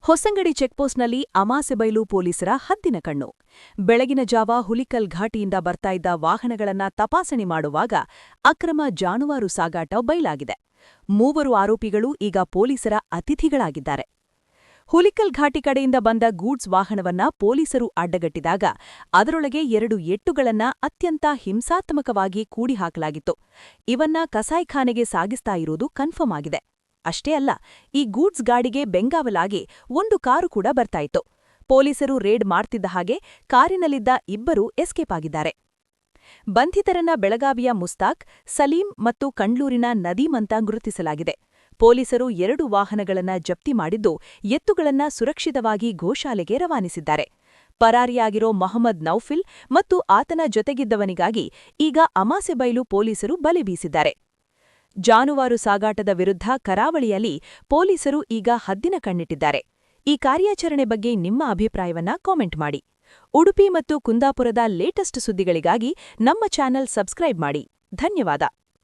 ಹೊಸಂಗಡಿ ಚೆಕ್ಪೋಸ್ಟ್ನಲ್ಲಿ ಅಮಾಸೆಬೈಲು ಪೊಲೀಸರ ಹದ್ದಿನ ಕಣ್ಣು. ಬೆಳಗಿನ ಜಾವ ಹುಲಿಕಲ್ ಘಾಟಿಯಿಂದ ಬರ್ತಾ ಇದ್ದ ವಾಹನಗಳನ್ನ ತಪಾಸಣೆ ಮಾಡುವಾಗ ಅಕ್ರಮ ಜಾನುವಾರು ಸಾಗಾಟ ಬಯಲಾಗಿದೆ. 3 ಆರೋಪಿಗಳು ಈಗ ಪೊಲೀಸರ ಅತಿಥಿಗಳಾಗಿದ್ದಾರೆ. ಹುಲಿಕಲ್ ಘಾಟಿ ಕಡೆಯಿಂದ ಬಂದ ಗೂಡ್ಸ್ ವಾಹನವನ್ನ ಪೊಲೀಸರು ಅಡ್ಡಗಟ್ಟಿದಾಗ ಅದರೊಳಗೆ 2 ಎತ್ತುಗಳನ್ನ ಅತ್ಯಂತ ಹಿಂಸಾತ್ಮಕವಾಗಿ ಕೂಡಿಹಾಕಲಾಗಿತ್ತು. ಇವನ್ನ ಕಸಾಯಿಖಾನೆಗೆ ಸಾಗಿಸ್ತಾ ಇರೋದು ಕನ್ಫರ್ಮ್ ಆಗಿದೆ. ಅಷ್ಟೇ ಅಲ್ಲ, ಈ ಗೂಡ್ಸ್ ಗಾಡಿಗೆ ಬೆಂಗಾವಲಾಗಿ 1 ಕಾರು ಕೂಡ ಬರ್ತಾಯಿತ್ತು. ಪೊಲೀಸರು ರೇಡ್ ಮಾಡ್ತಿದ್ದ ಹಾಗೆ ಕಾರಿನಲ್ಲಿದ್ದ ಇಬ್ಬರು ಎಸ್ಕೇಪ್ ಆಗಿದ್ದಾರೆ. ಬಂಧಿತರನ್ನ ಬೆಳಗಾವಿಯ ಮುಸ್ತಾಕ್, ಸಲೀಂ ಮತ್ತು ಕಂಡ್ಲೂರಿನ ನದೀಂ ಅಂತ ಗುರುತಿಸಲಾಗಿದೆ. ಪೊಲೀಸರು 2 ವಾಹನಗಳನ್ನ ಜಪ್ತಿ ಮಾಡಿದ್ದು, ಎತ್ತುಗಳನ್ನ ಸುರಕ್ಷಿತವಾಗಿ ಗೋಶಾಲೆಗೆ ರವಾನಿಸಿದ್ದಾರೆ. ಪರಾರಿಯಾಗಿರೋ ಮೊಹಮ್ಮದ್ ನೌಫಿಲ್ ಮತ್ತು ಆತನ ಜೊತೆಗಿದ್ದವನಿಗಾಗಿ ಈಗ ಅಮಾಸೆಬೈಲು ಪೊಲೀಸರು ಬಲೆ ಬೀಸಿದ್ದಾರೆ. ಜಾನುವಾರು ಸಾಗಾಟದ ವಿರುದ್ಧ ಕರಾವಳಿಯಲ್ಲಿ ಪೊಲೀಸರು ಈಗ ಹದ್ದಿನ ಕಣ್ಣಿಟ್ಟಿದ್ದಾರೆ. ಈ ಕಾರ್ಯಾಚರಣೆ ಬಗ್ಗೆ ನಿಮ್ಮ ಅಭಿಪ್ರಾಯವನ್ನ ಕಾಮೆಂಟ್ ಮಾಡಿ. ಉಡುಪಿ ಮತ್ತು ಕುಂದಾಪುರದ ಲೇಟೆಸ್ಟ್ ಸುದ್ದಿಗಳಿಗಾಗಿ ನಮ್ಮ ಚಾನೆಲ್ ಸಬ್ಸ್ಕ್ರೈಬ್ ಮಾಡಿ. ಧನ್ಯವಾದ.